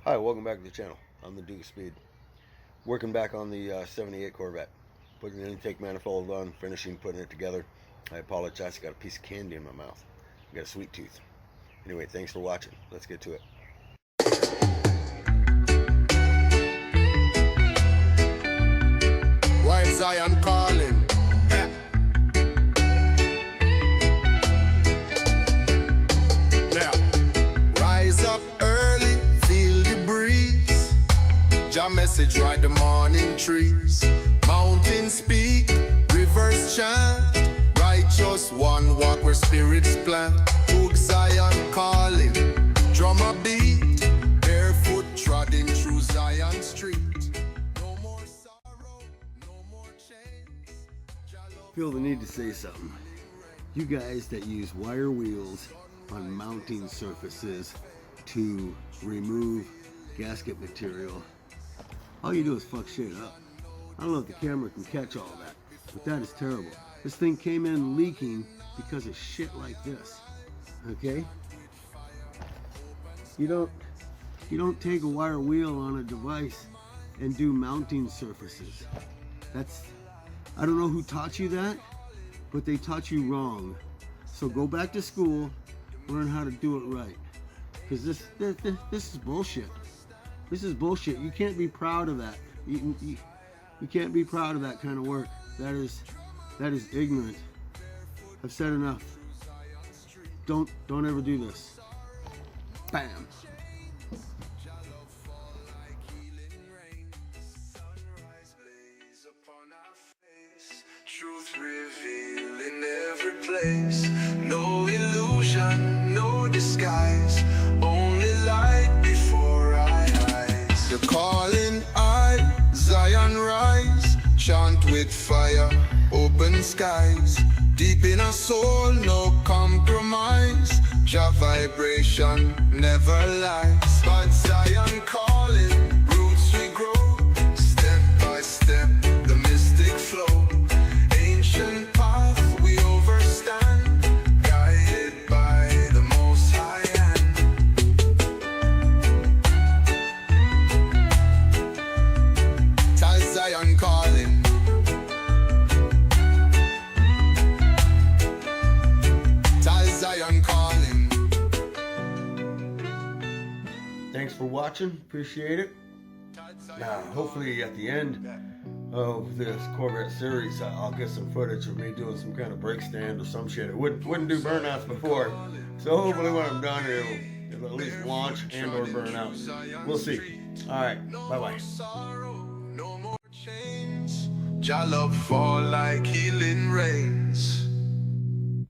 Hi, welcome back to the channel. I'm the Duke of Speed. Working back on the 78 Corvette. Putting the intake manifold on, finishing putting it together. I apologize, I got a piece of candy in my mouth. I got a sweet tooth. Anyway, thanks for watching. Let's get to it. Why is Zion calling? Now, rise up early, feel the breeze. Jah message ride the morning trees. Mountains speak, rivers chant. Righteous one walk where spirits plant. Hook Zion calling, drummer beat. Barefoot trotting through Zion street. No more sorrow, no more chains. Feel the need to say something. You guys that use wire wheels on mounting surfaces to remove gasket material, all you do is fuck shit up. I don't know if the camera can catch all that, but that is terrible. This thing came in leaking because of shit like this. Okay? You don't take a wire wheel on a device and do mounting surfaces. I don't know who taught you that, but they taught you wrong. So go back to school, learn how to do it right. Because this is bullshit. This is bullshit. You can't be proud of that. You can't be proud of that kind of work. That is ignorant. I've said enough. Don't ever do this. Bam. Truth revealed in every place. No illusion, no disguise. Only light before our eyes. The calling I, Zion rise. Chant with fire, open skies. Deep in our soul, no compromise. Jah vibration never lies. But Zion calling, roots we grow. Step by step, the mystic flow. Ancient path we overstand, guided by the Most High hand. Tell Zion calling. Tell Zion calling. Thanks for watching. Appreciate it. Now, hopefully at the end of this Corvette series, I'll get some footage of me doing some kind of brake stand or some shit. It wouldn't do burnouts before, so hopefully when I'm done, it'll at least launch and or burn out. We'll see. All right, bye-bye. No more chains. Jah love fall like healing rains.